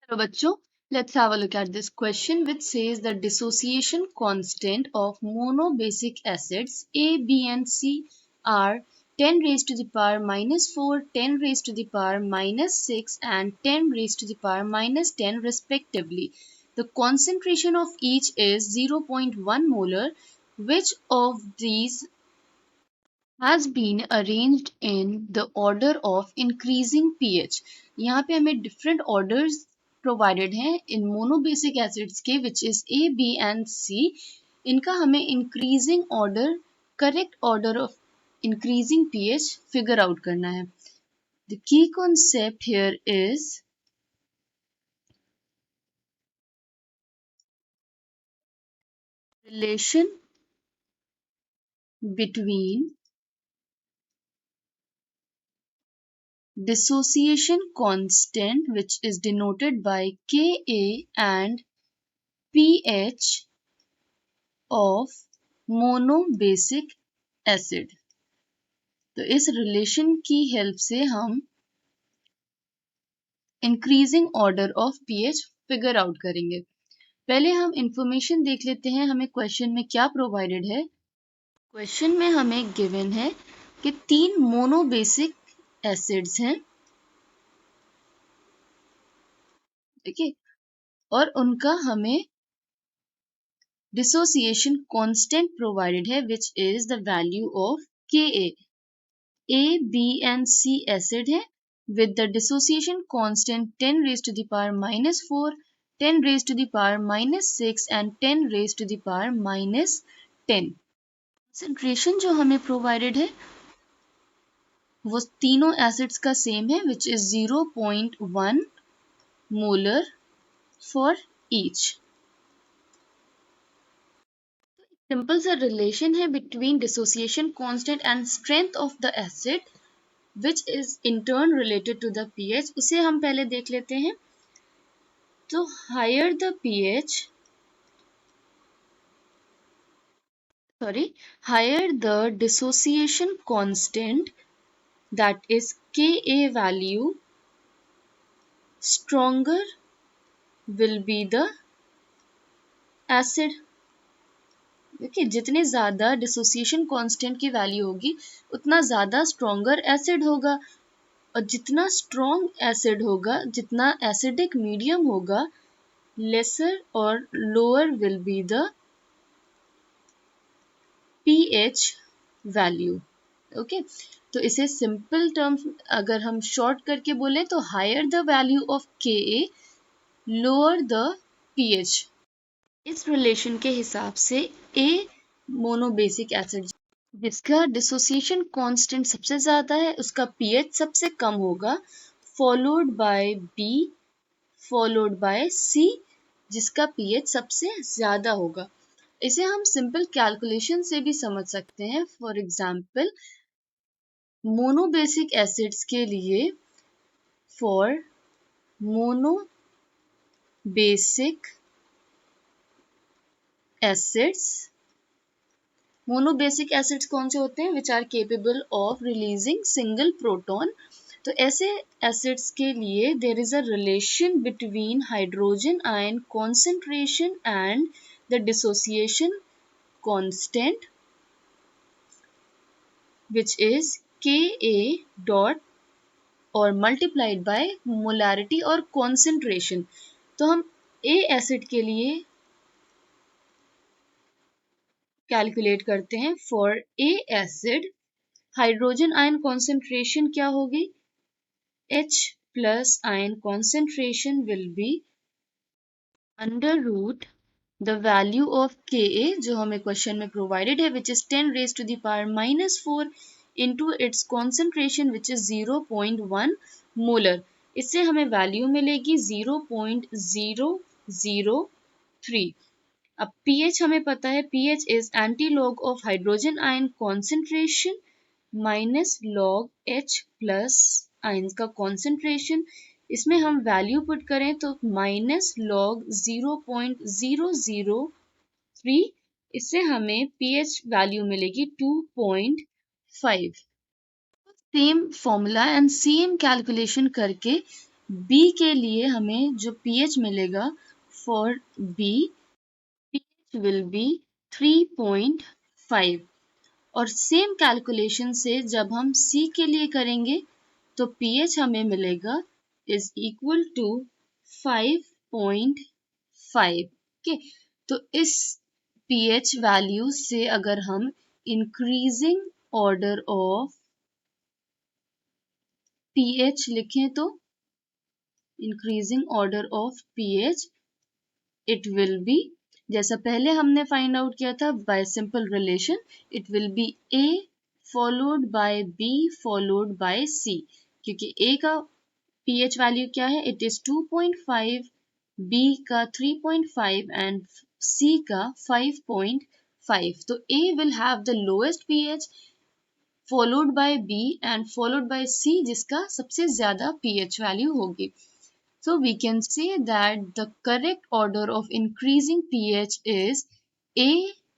So बच्चों, let's have a look at this question which says the dissociation constant of monobasic acids A, B and C are 10 raised to the power minus 4, 10 raised to the power minus 6 and 10 raised to the power minus 10 respectively. The concentration of each is 0.1 molar. Which of these has been arranged in the order of increasing pH? यहाँ पे हमें different orders provided हैं in monobasic acids के which is A, B and C. इनका हमें increasing order, correct order of increasing pH figure out करना है. The key concept here is relation between dissociation constant which is denoted by Ka and pH of monobasic acid. तो इस relation की help से हम increasing order of pH figure out करेंगे. पहले हम इंफॉर्मेशन देख लेते हैं हमें क्वेश्चन में क्या प्रोवाइडेड है. क्वेश्चन में हमें गिवन है कि 3 मोनोबेसिक एसिड्स हैं, ठीक, और उनका हमें डिसोसिएशन कांस्टेंट प्रोवाइडेड है which is the value of Ka. A, B and C acid है with the dissociation constant 10 raised to the power minus 4, 10 raised to the power minus 6 and 10 raised to the power minus 10. Concentration जो हमें provided है वो तीनों acids का same है which is 0.1 molar for each. Simple सा relation है between dissociation constant and strength of the acid which is in turn related to the pH. उसे हम पहले देख लेते हैं. तो higher the dissociation constant, that is Ka value, stronger will be the acid. देखिए जितने ज़्यादा डिसोसिएशन कांस्टेंट की वैल्यू होगी उतना ज़्यादा स्ट्रॉन्गर एसिड होगा, और जितना स्ट्रॉन्ग एसिड होगा, जितना एसिडिक मीडियम होगा, लेसर और lower will be the pH value. Okay, तो इसे सिंपल टर्म्स अगर हम शॉर्ट करके बोले तो higher the value of Ka, lower the pH. इस रिलेशन के हिसाब से A मोनोबेसिक एसिड जिसका डिसोसिएशन कांस्टेंट सबसे ज़्यादा है उसका pH सबसे कम होगा, followed by B, followed by C जिसका pH सबसे ज़्यादा होगा. इसे हम सिंपल कैलकुलेशन से भी समझ सकते हैं. फॉर एग्जाम्पल मोनोबेसिक एसिड्स के लिए फॉर मोनोबेसिक एसिड्स कौन से होते हैं which are capable of releasing single proton. तो ऐसे एसिड्स के लिए there is a relation between hydrogen ion concentration and the dissociation constant which is Ka dot और multiplied by molarity और concentration. तो हम A एसिड के लिए कैलकुलेट करते हैं. For A acid hydrogen ion concentration क्या होगी, H plus ion concentration will be under root the value of Ka जो हमें क्वेश्चन में प्रोवाइडेड है which is 10 raise to the power minus 4 into its concentration which is 0.1 molar. इससे हमें value मिलेगी 0.003. अब pH हमें पता है, pH is antilog of hydrogen ion concentration minus log H plus ion का कॉन्सेंट्रेशन. इसमें हम वैल्यू पुट करें तो माइनस लॉग 0.003. इससे हमें pH वैल्यू मिलेगी 2.5. Same formula and same calculation करके B के लिए हमें जो pH मिलेगा for B, pH will be 3.5 और सेम कैलकुलेशन से जब हम C के लिए करेंगे तो pH हमें मिलेगा is equal to 5.5। ओके, तो इस pH वैल्यू से अगर हम इंक्रीजिंग ऑर्डर ऑफ pH लिखें तो increasing order of pH it will be, जैसा पहले हमने फाइंड आउट किया था bye simple relation, it will be A followed by B followed by C, क्योंकि A का pH वैल्यू क्या है, इट इज 2.5, B का 3.5 एंड C का 5.5। तो A will have the lowest pH followed by B and followed by C जिसका सबसे ज्यादा pH वैल्यू होगी। So we can say that the correct order of increasing pH is A,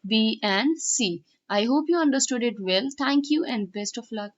B and C. I hope you understood it well. Thank you and best of luck.